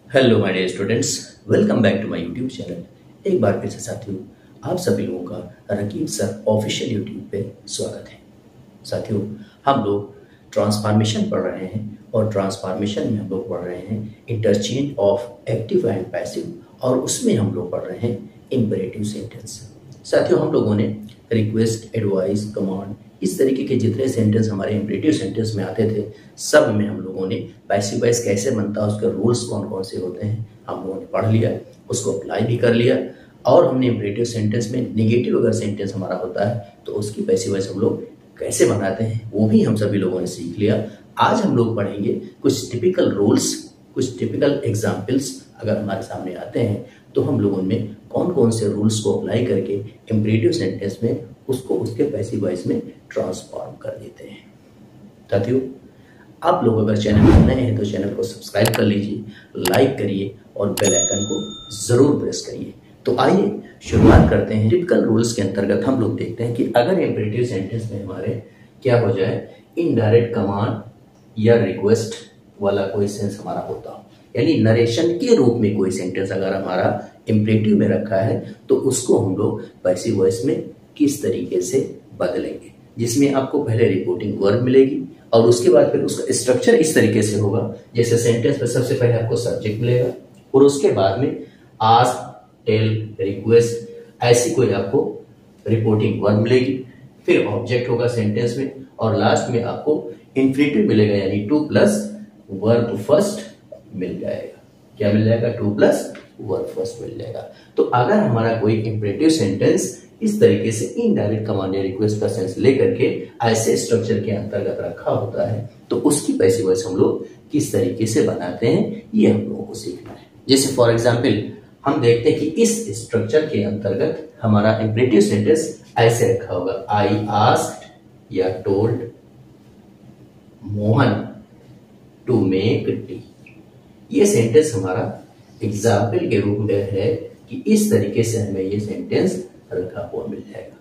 Hello my dear students, welcome back to my YouTube channel. एक बार फिर से साथियों, आप सभी लोगों का रकीब सर ऑफिशियल यूट्यूब पे स्वागत है। साथियों, हम लोग ट्रांसफॉर्मेशन पढ़ रहे हैं और ट्रांसफॉर्मेशन में हम लोग पढ़ रहे हैं interchange of active and passive, और उसमें हम लोग पढ़ रहे हैं इंपेरेटिव सेंटेंस। साथियों, हम लोगों ने रिक्वेस्ट, एडवाइस, कमांड, इस तरीके के जितने सेंटेंस हमारे इंपेरेटिव सेंटेंस में आते थे, सब में हम लोगों ने पैसिव वॉइस कैसे बनता है, उसके रूल्स कौन कौन से होते हैं, हम लोगों ने पढ़ लिया, उसको अप्लाई भी कर लिया। और हमने इंपेरेटिव सेंटेंस में नेगेटिव अगर सेंटेंस हमारा होता है तो उसकी पैसिव वॉइस हम लोग कैसे बनाते हैं वो भी हम सभी लोगों ने सीख लिया। आज हम लोग पढ़ेंगे कुछ टिपिकल रूल्स, कुछ टिपिकल एग्जाम्पल्स अगर हमारे सामने आते हैं तो हम लोग उनमें कौन कौन से रूल्स को अप्लाई करके इंपेरेटिव सेंटेंस में उसको उसके पैसिव वॉइस में ट्रांसफॉर्म कर देते हैं। साथियों, आप लोग अगर चैनल पर नए हैं तो चैनल को सब्सक्राइब कर लीजिए, लाइक करिए और बेल आइकन को जरूर प्रेस करिए। तो आइए शुरुआत करते हैं। टिपिकल रूल्स के अंतर्गत हम लोग देखते हैं कि अगर इंपेरेटिव सेंटेंस में हमारे क्या हो जाए, इनडायरेक्ट कमांड या रिक्वेस्ट वाला कोई सेंस हमारा होता हो, यानी नरेशन के रूप में कोई सेंटेंस अगर हमारा इंपेरेटिव में रखा है तो उसको हम लोग पैसिव वॉइस में किस तरीके से बदलेंगे, जिसमें आपको पहले रिपोर्टिंग वर्ब मिलेगी और उसके बाद फिर उसका स्ट्रक्चर इस तरीके से होगा जैसे सेंटेंस में सबसे पहले आपको सब्जेक्ट मिलेगा और उसके बाद में आस्क, टेल, रिक्वेस्ट, ऐसी कोई आपको रिपोर्टिंग वर्ब मिलेगी, फिर ऑब्जेक्ट होगा सेंटेंस में और लास्ट में आपको इंफिनिटिव मिलेगा, यानी टू प्लस वर्ब फर्स्ट मिल जाएगा। क्या मिल जाएगा? टू प्लस वर्ब फर्स्ट मिल जाएगा। तो अगर हमारा कोई इंपेरेटिव सेंटेंस इस तरीके से इनडायरेक्ट कमांड या रिक्वेस्ट का सेंस लेकर के ऐसे स्ट्रक्चर के अंतर्गत रखा होता है तो उसकी पैसिव वॉइस हम लोग किस तरीके से बनाते हैं ये हम लोगों को सीखना है। जैसे फॉर एग्जांपल हम देखते हैं कि इस स्ट्रक्चर के अंतर्गत हमारा इंपेरेटिव सेंटेंस ऐसे रखा होगा, आई आस्क्ड या told Mohan to make tea. ये सेंटेंस हमारा एग्जाम्पल के रूप में है कि इस तरीके से हमें ये सेंटेंस रखा हुआ मिल जाएगा।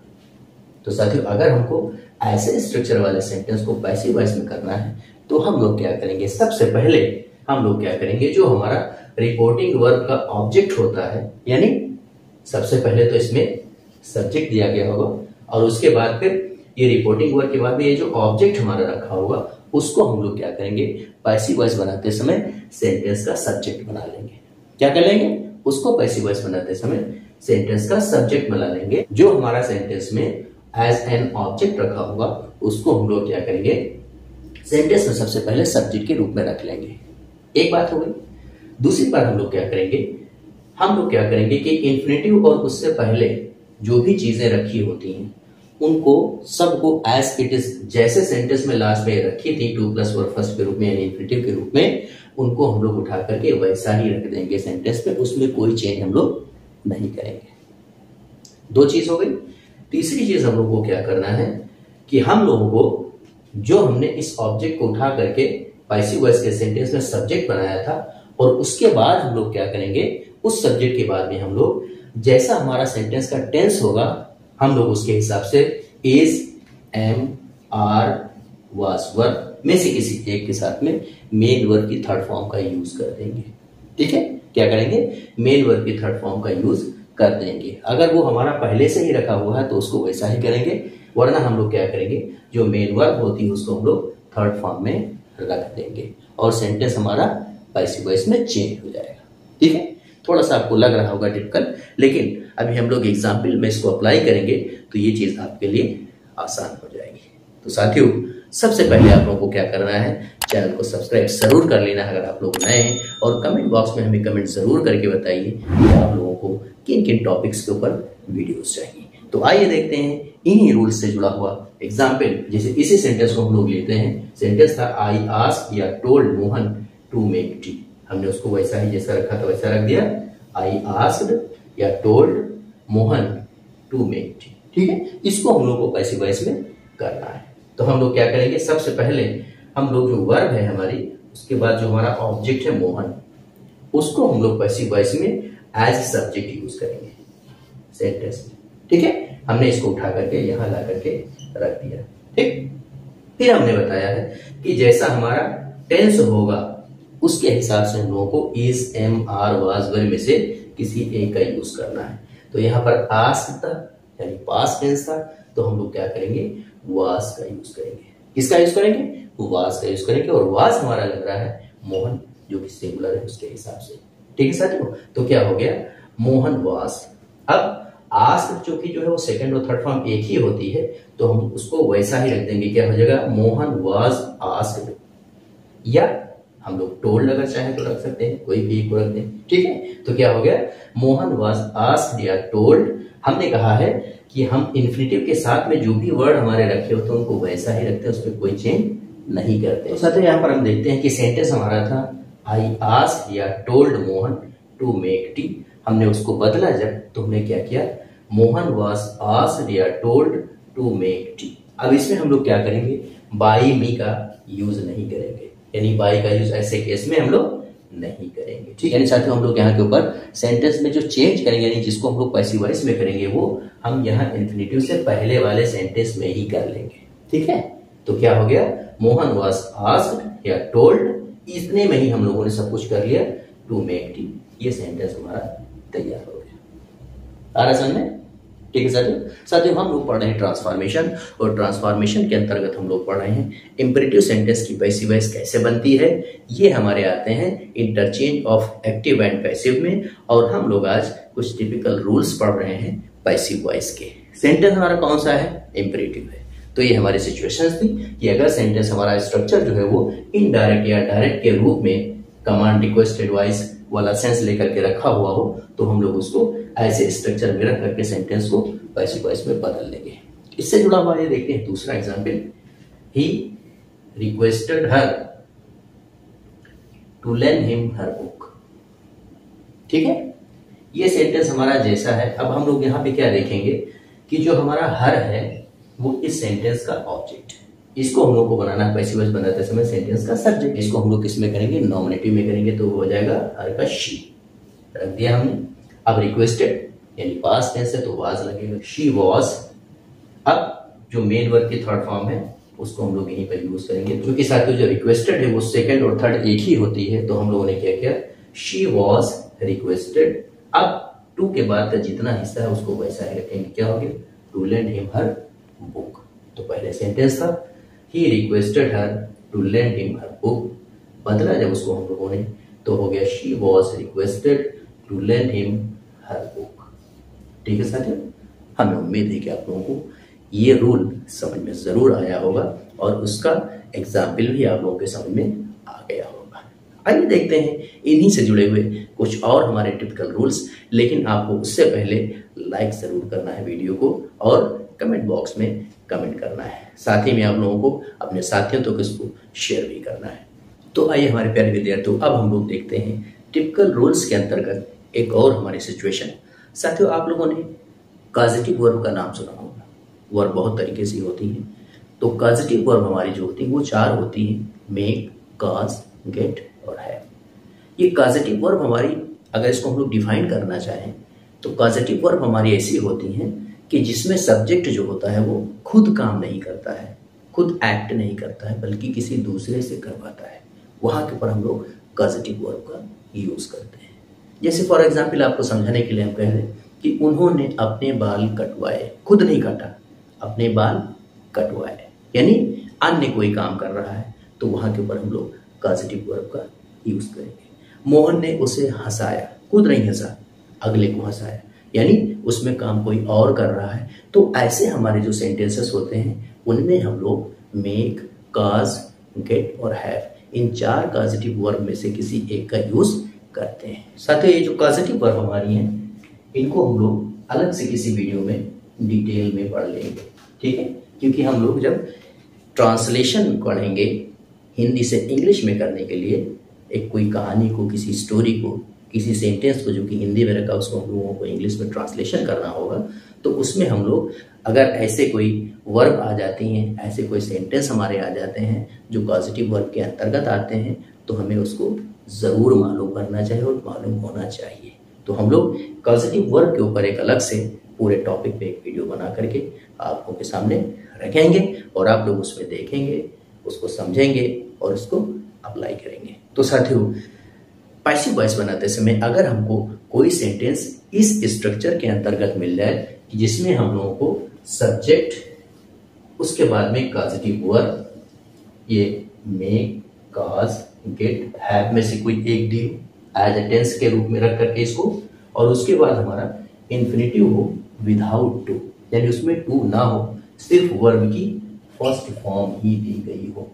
तो साथियों, अगर हमको ऐसे स्ट्रक्चर वाले सेंटेंस को पैसिव वॉइस में करना है तो हम लोग क्या करेंगे, सबसे पहले हम लोग क्या करेंगे, जो हमारा रिपोर्टिंग वर्ब का ऑब्जेक्ट होता है, यानी सबसे पहले तो इसमें सब्जेक्ट दिया गया होगा और उसके बाद फिर ये रिपोर्टिंग वर्ब के बाद में ये जो ऑब्जेक्ट हमारा रखा होगा उसको हम लोग क्या करेंगे, पैसिव वॉइस बनाते समय सेंटेंस का सब्जेक्ट बना लेंगे। क्या कर लेंगे? उसको पैसिव वॉइस बनाते समय सेंटेंस का सब्जेक्ट बना लेंगे। जो हमारा सेंटेंस में एज एन ऑब्जेक्ट रखा होगा उसको हम लोग क्या करेंगे, सेंटेंस में सबसे पहले सब्जेक्ट के रूप में रख लेंगे। एक बात हो गई। दूसरी बात हम लोग क्या करेंगे कि इंफिनिटिव और उससे पहले जो भी चीजें रखी होती हैं उनको सबको एज इट इज, जैसे सेंटेंस में लास्ट में रखी थी टू प्लस वर्ब फर्स्ट के रूप में यानी इंफिनिटिव के रूप में, उनको हम लोग उठा करके वैसा ही रख देंगे सेंटेंस में, उसमें कोई चेंज हम लोग नहीं करेंगे। दो चीज हो गई। तीसरी चीज हम लोग को क्या करना है कि हम लोगों को जो हमने इस ऑब्जेक्ट को उठा करके पैसिव वॉइस के सेंटेंस में सब्जेक्ट बनाया था और उसके बाद हम लोग क्या करेंगे, उस सब्जेक्ट के बाद में हम लोग जैसा हमारा सेंटेंस का टेंस होगा हम लोग उसके हिसाब से is, am, are, was verb में से किसी एक के साथ में मेन वर्ब की थर्ड फॉर्म का यूज कर देंगे। ठीक है, क्या करेंगे, मेन वर्ब की थर्ड फॉर्म का यूज कर देंगे। अगर वो हमारा पहले से ही रखा हुआ है तो उसको वैसा ही करेंगे, वरना हम लोग क्या करेंगे, जो मेन वर्ब होती है उसको हम लोग थर्ड फॉर्म में रख देंगे और सेंटेंस हमारा पैसिव वॉइस में चेंज हो जाएगा। ठीक है, थोड़ा सा आपको लग रहा होगा टिपिकल, लेकिन अभी हम लोग एग्जाम्पल में इसको अप्लाई करेंगे तो ये चीज आपके लिए आसान हो जाएगी। तो साथियों, सबसे पहले आप लोगों को क्या करना है, चैनल को सब्सक्राइब जरूर कर लेना अगर आप लोग नए हैं, और कमेंट बॉक्स में हमें कमेंट जरूर करके बताइए कि आप लोगों को किन किन टॉपिक्स के ऊपर वीडियोस चाहिए। तो आइए देखते हैं इन्हीं रूल्स से जुड़ा हुआ एग्जाम्पल। जैसे इसी सेंटेंस को हम लोग लेते हैं, सेंटेंस था आई आस्क्ड या told Mohan to make tea. हमने उसको वैसा ही जैसा रखा था वैसा रख दिया, आई आस्क्ड या told Mohan to make tea. ठीक है, इसको हम लोग को पैसिव वॉइस में करना है। तो हम लोग क्या करेंगे, सबसे पहले हम लोग जो वर्ब है हमारी, उसके बाद जो हमारा ऑब्जेक्ट है मोहन, उसको हम लोग पैसिव वॉइस में एज सब्जेक्ट यूज करेंगे सेंटेंस में। ठीक है, हमने इसको उठा करके यहां ला करके रख दिया। ठीक, फिर हमने बताया है कि जैसा हमारा टेंस होगा उसके हिसाब से हम लोगों को इज, एम, आर, वाज, वर में से किसी एक का यूज करना है। तो यहाँ पर आस्क था यानी पास्ट टेंस था, तो हम लोग क्या करेंगे, वाज का यूज करेंगे। किसका यूज करेंगे, वाज का यूज करेंगे। और वाज हमारा लग रहा है मोहन, जो कि सिंगुलर है उसके हिसाब से। ठीक है साथियों, तो क्या हो गया, मोहन वाज। अब आस्क जो कि जो है वो सेकंड और थर्ड फॉर्म एक ही होती है, तो हम उसको वैसा ही रख देंगे। क्या हो जाएगा, मोहन वाज आस्क्ड, या हम लोग टोल्ड अगर चाहे तो रख सकते हैं, कोई भी एक को रख दें। ठीक है, तो क्या हो गया, मोहन वाज आस्क्ड या टोल्ड। हमने कहा है कि हम इन्फिनेटिव के साथ में जो भी वर्ड हमारे रखे होते हैं उनको वैसा ही रखते हैं, उसमें कोई चेंज नहीं करते। तो साथियों यहाँ पर हम देखते हैं कि सेंटेंस हमारा था आई आस्क्ड या told Mohan to make tea. हमने उसको बदला जब, तो हमने क्या किया, मोहन वाज आस्क्ड या टोल्ड टू मेक टी। अब इसमें हम लोग क्या करेंगे, बाई मी का यूज नहीं करेंगे, यानी बाई का यूज ऐसे केस में हम लोग नहीं करेंगे। ठीक है, यानी साथियों हम लोग यहाँ के ऊपर सेंटेंस में जो चेंज करेंगे, यानी जिसको हम लोग पैसिव वॉइस में करेंगे, वो हम यहाँ इन्फिनेटिव से पहले वाले सेंटेंस में ही कर लेंगे। ठीक है, तो क्या हो गया, मोहन वाज आस्क्ड या टोल्ड, इतने में ही हम लोगों ने सब कुछ कर लिया, टू मेक टी। ये सेंटेंस हमारा तैयार हो गया। आ रहा समझ में? ठीक है साथियों, साथियों हम लोग पढ़ रहे हैं ट्रांसफॉर्मेशन, और ट्रांसफॉर्मेशन के अंतर्गत हम लोग पढ़ रहे हैं इंपेरेटिव सेंटेंस की पैसिव वॉइस कैसे बनती है। ये हमारे आते हैं interchange of active and passive में, और हम लोग आज कुछ टिपिकल रूल्स पढ़ रहे हैं पैसिव वॉइस के। सेंटेंस हमारा कौन सा है, इंपेरेटिव है। तो ये हमारी सिचुएशंस थी कि अगर सेंटेंस हमारा स्ट्रक्चर जो है वो इनडायरेक्ट या डायरेक्ट के रूप में कमांड, रिक्वेस्ट, एडवाइस वाला सेंस लेकर के रखा हुआ हो, तो हम लोग उसको ऐसे स्ट्रक्चर में रख करके सेंटेंस को पैसिव वॉइस में बदल लेंगे। इससे जुड़ा हुआ ये देखते हैं दूसरा example, he requested her to lend him her book. ठीक है, ये सेंटेंस हमारा जैसा है। अब हम लोग यहाँ पे क्या देखेंगे कि जो हमारा हर है वो इस सेंटेंस का ऑब्जेक्ट है। इसको हम लोग को बनाना है पैसिव वॉइस बनाते समय सेंटेंस का सब्जेक्ट। इसको हम लोग किस में करेंगे, नॉमिनेटिव में करेंगे, तो वो हो जाएगा हर का शी, रख दिया हमने। अब रिक्वेस्टेड यानी पास्ट टेंस है तो वाज लगेगा, शी वाज। अब जो मेन वर्ब की थर्ड फॉर्म है उसको हम लोग यहीं पर यूज करेंगे, क्योंकि साथियों जो रिक्वेस्टेड है वो सेकंड और थर्ड एक ही होती है, तो हम लोगों ने क्या किया, शी वाज रिक्वेस्टेड। अब टू के बाद का जितना हिस्सा है उसको वैसा ही रखेंगे। क्या हो गया, to lend him her book. तो पहले सेंटेंस था he requested her to lend him her book, बदला जब उसको हम लोगों ने, तो हो गया she was requested to lend him her book. ठीक है साथियों, हमें उम्मीद है कि आप लोगों को ये रूल समझ में जरूर आया होगा और उसका एग्जाम्पल भी आप लोगों के समझ में आ गया होगा। आइए देखते हैं इन्हीं से जुड़े हुए कुछ और हमारे टिपिकल रूल्स, लेकिन आपको उससे पहले लाइक जरूर करना है वीडियो को और कमेंट बॉक्स में कमेंट करना है। साथ ही में आप लोगों को अपने साथियों तक इसको शेयर भी करना है। तो आइए हमारे प्यारे विद्यार्थियों, अब हम लोग देखते हैं टिपिकल रूल्स के अंतर्गत एक और हमारी सिचुएशन। साथियों आप लोगों ने कॉजेटिव वर्ब का नाम सुना होगा। वर्ब बहुत तरीके से होती है, तो कॉजेटिव वर्ब हमारी जो होती है वो चार होती है, मेक, कॉज, गेट और हैव। ये कॉजेटिव वर्ब हमारी, अगर इसको हम लोग डिफाइन करना चाहें तो कॉजेटिव वर्ब हमारी ऐसी होती हैं कि जिसमें सब्जेक्ट जो होता है वो खुद काम नहीं करता है, खुद एक्ट नहीं करता है, बल्कि किसी दूसरे से करवाता है। वहां के ऊपर हम लोग कॉजेटिव वर्ब का यूज करते हैं। जैसे फॉर एग्जाम्पल आपको समझाने के लिए हम कह रहे हैं कि उन्होंने अपने बाल कटवाए, खुद नहीं काटा, अपने बाल कटवाए, यानी अन्य कोई काम कर रहा है, तो वहां के ऊपर हम लोग कॉजेटिव वर्ब का यूज करेंगे। मोहन ने उसे हंसाया, खुद नहीं हंसा, अगले को हंसाया, यानी उसमें काम कोई और कर रहा है। तो ऐसे हमारे जो सेंटेंसेस होते हैं उनमें हम लोग मेक, कॉज, गेट और हैव, इन चार कॉजेटिव वर्ब में से किसी एक का यूज करते हैं। साथियों ये जो कॉजेटिव वर्ब हमारी हैं इनको हम लोग अलग से किसी वीडियो में डिटेल में पढ़ लेंगे, ठीक है, क्योंकि हम लोग जब ट्रांसलेशन पढ़ेंगे हिंदी से इंग्लिश में करने के लिए, एक कोई कहानी को, किसी स्टोरी को, किसी सेंटेंस को जो कि हिंदी में रखा उसको हम लोगों को इंग्लिश में ट्रांसलेशन करना होगा, तो उसमें हम लोग अगर ऐसे कोई वर्ब आ जाती हैं, ऐसे कोई सेंटेंस हमारे आ जाते हैं जो पॉजिटिव वर्ब के अंतर्गत आते हैं, तो हमें उसको ज़रूर मालूम करना चाहिए और मालूम होना चाहिए। तो हम लोग पॉजिटिव वर्ब के ऊपर एक अलग से पूरे टॉपिक पे एक वीडियो बना करके आप लोगों के सामने रखेंगे और आप लोग उसमें देखेंगे, उसको समझेंगे और उसको अप्लाई करेंगे। तो साथियों, पैसिव वॉइस बनाते समय अगर हमको कोई सेंटेंस इस स्ट्रक्चर के अंतर्गत मिल जाए जिसमें हम लोगों को सब्जेक्ट, उसके बाद में कॉजेटिव वर्ब, ये मेक, कॉज, गेट, हैव में से कोई एक डी एज ए टेंस के रूप में रख करके इसको, और उसके बाद हमारा इन्फिनिटिव हो विदाउट टू, यानी उसमें टू ना हो, सिर्फ वर्ब की फर्स्ट फॉर्म ही दी गई हो।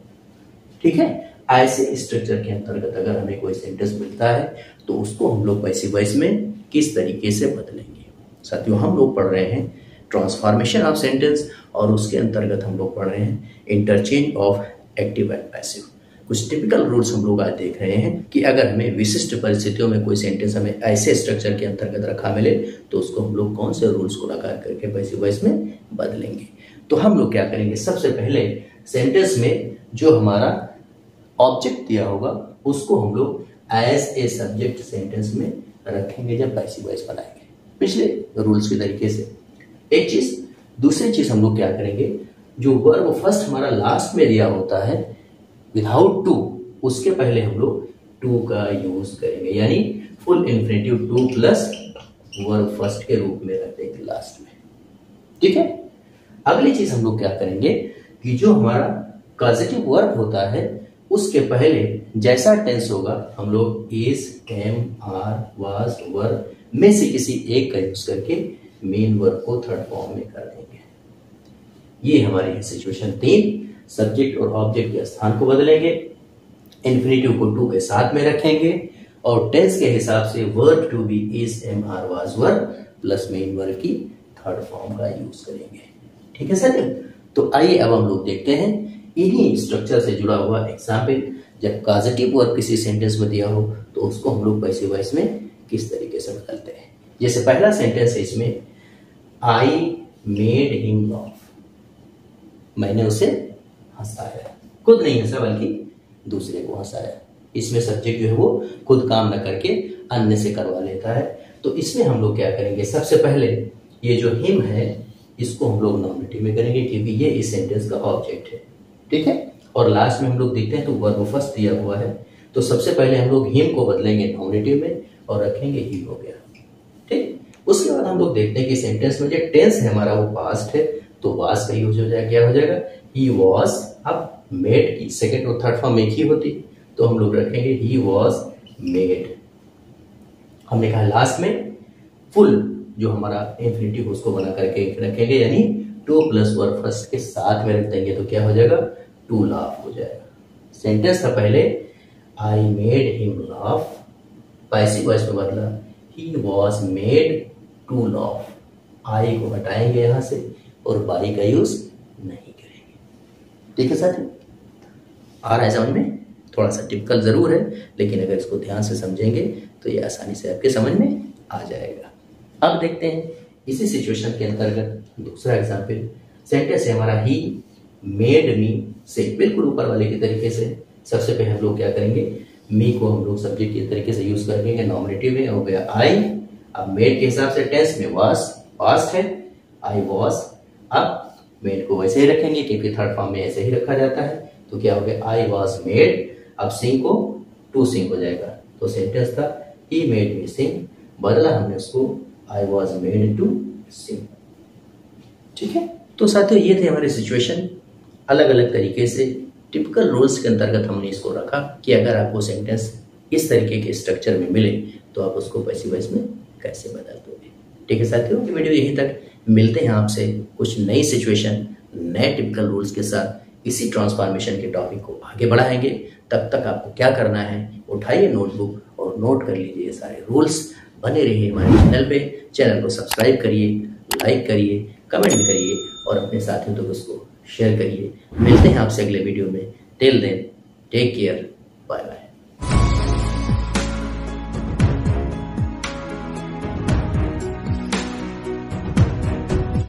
ठीक है, ऐसे स्ट्रक्चर के अंतर्गत अगर हमें कोई सेंटेंस मिलता है तो उसको हम लोग पैसिव वॉइस में किस तरीके से बदलेंगे। साथियों, हम लोग पढ़ रहे हैं ट्रांसफॉर्मेशन ऑफ सेंटेंस, और उसके अंतर्गत हम लोग पढ़ रहे हैं interchange of active and passive. कुछ टिपिकल रूल्स हम लोग आज देख रहे हैं कि अगर हमें विशिष्ट परिस्थितियों में कोई सेंटेंस हमें ऐसे स्ट्रक्चर के अंतर्गत रखा मिले तो उसको हम लोग कौन से रूल्स को लगा करके पैसिव वॉइस में बदलेंगे। तो हम लोग क्या करेंगे, सबसे पहले सेंटेंस में जो हमारा ऑब्जेक्ट दिया होगा उसको हम लोग एज ए सब्जेक्ट सेंटेंस में रखेंगे जब पैसिव वॉइस बनाएंगे, पिछले रूल्स के तरीके से। एक चीज, दूसरी चीज हम लोग क्या करेंगे, जो वर्ब फर्स्ट हमारा लास्ट में दिया होता है विदाउट टू, उसके पहले हम लोग टू का यूज करेंगे, यानी full infinitive two plus verb first के रूप में रख देंगे लास्ट में। ठीक है, अगली चीज हम लोग क्या करेंगे कि जो हमारा कॉजेटिव वर्ब होता है उसके पहले जैसा टेंस होगा हम लोग इज, एम, आर, वाज, वर में से किसी एक का यूज करके मेन वर्ब को थर्ड फॉर्म में कर देंगे। ये हमारी सिचुएशन 3, सब्जेक्ट और ऑब्जेक्ट के स्थान को बदलेंगे, इन्फिनिटिव को टू के साथ में रखेंगे, और टेंस के हिसाब से verb to be is, am, are, was, were plus main verb की थर्ड फॉर्म का यूज करेंगे। ठीक है सर, तो आइए अब हम लोग देखते हैं इन्हीं स्ट्रक्चर से जुड़ा हुआ एग्जाम्पल। जब पॉजिटिव वर्ब किसी सेंटेंस में दिया हो तो उसको हम लोग पैसिव वॉइस में किस तरीके से बदलते हैं। जैसे पहला सेंटेंस है इसमें, आई मेड हिम लाफ, मैंने उसे हंसाया, खुद नहीं हंसा बल्कि दूसरे को हंसाया। इसमें सब्जेक्ट जो है वो खुद काम न करके अन्य से करवा लेता है। तो इसमें हम लोग क्या करेंगे, सबसे पहले ये जो हिम है इसको हम लोग नॉमिनेटिव में करेंगे क्योंकि ये इस सेंटेंस का ऑब्जेक्ट है। ठीक है, और लास्ट में हम लोग देखते हैं तो वर्ब फर्स्ट दिया हुआ है, तो सबसे पहले हम लोग हिम को बदलेंगे नॉमिनेटिव में और रखेंगे ही हो गया। ठीक, उसके बाद हम लोग देखते हैं कि सेंटेंस में जो टेंस है हमारा वो पास्ट है, तो वाज का यूज हो जाएगा, क्या हो जाएगा, ही वाज। अब मेड की सेकंड और थर्ड फॉर्म एक ही होती, तो हम लोग रखेंगे ही वाज मेड। हमने कहा लास्ट में फुल जो हमारा इन्फिनिटिव उसको बना करके रखेंगे, यानी टू प्लस वर्ब फर्स्ट के साथ में रख देंगे, तो क्या हो जाएगा, टू लाफ हो जाएगा। सेंटेंस था पहले I made him laugh, passive voice में बदला he was made to laugh. I को हटाएंगे यहां से और बाई का यूज नहीं करेंगे। ठीक है साथियों, आ रहा है समझ में? थोड़ा सा टिपिकल जरूर है, लेकिन अगर इसको ध्यान से समझेंगे तो ये आसानी से आपके समझ में आ जाएगा। अब देखते हैं इसी सिचुएशन के अंतर्गत दूसरा एग्जाम्पल। सेंटेंस है हमारा ही मेड मी से बिल्कुल ऊपर वाले के तरीके से। सबसे पहले हम लोग क्या करेंगे, मी को हम लोग सब्जेक्ट के तरीके से यूज करेंगे, नॉमिनेटिव में हो गया आई। अब मेड के हिसाब से टेंस में वाज पास्ट है, आई वाज। अब मेड को वैसे ही रखेंगे क्योंकि थर्ड फॉर्म में ऐसे ही रखा जाता है, तो क्या हो गया, आई वाज मेड। अब सिंग को टू सिंग हो जाएगा, तो सेंटेंस था ही मेड मी सिंग, बदला हमने उसको I was made to sing. ठीक है, तो साथियों ये थे हमारे सिचुएशन। अलग अलग तरीके से टिपिकल रूल्स के अंतर्गत हमने इसको रखा कि अगर आपको सेंटेंस इस तरीके के स्ट्रक्चर में मिले तो आप उसको पैसिव वॉइस में कैसे बदल दोगे। ठीक है साथियों, वीडियो यहीं तक, मिलते हैं आपसे कुछ नई सिचुएशन नए टिपिकल रूल्स के साथ। इसी ट्रांसफॉर्मेशन के टॉपिक को आगे बढ़ाएंगे। तब तक आपको क्या करना है, उठाइए नोटबुक और नोट कर लीजिए सारे रूल्स। बने रहिए हमारे चैनल पे, चैनल को सब्सक्राइब करिए, लाइक करिए, कमेंट करिए और अपने साथियों तक उसको शेयर करिए। मिलते हैं आपसे अगले वीडियो में। Till then take care, bye bye.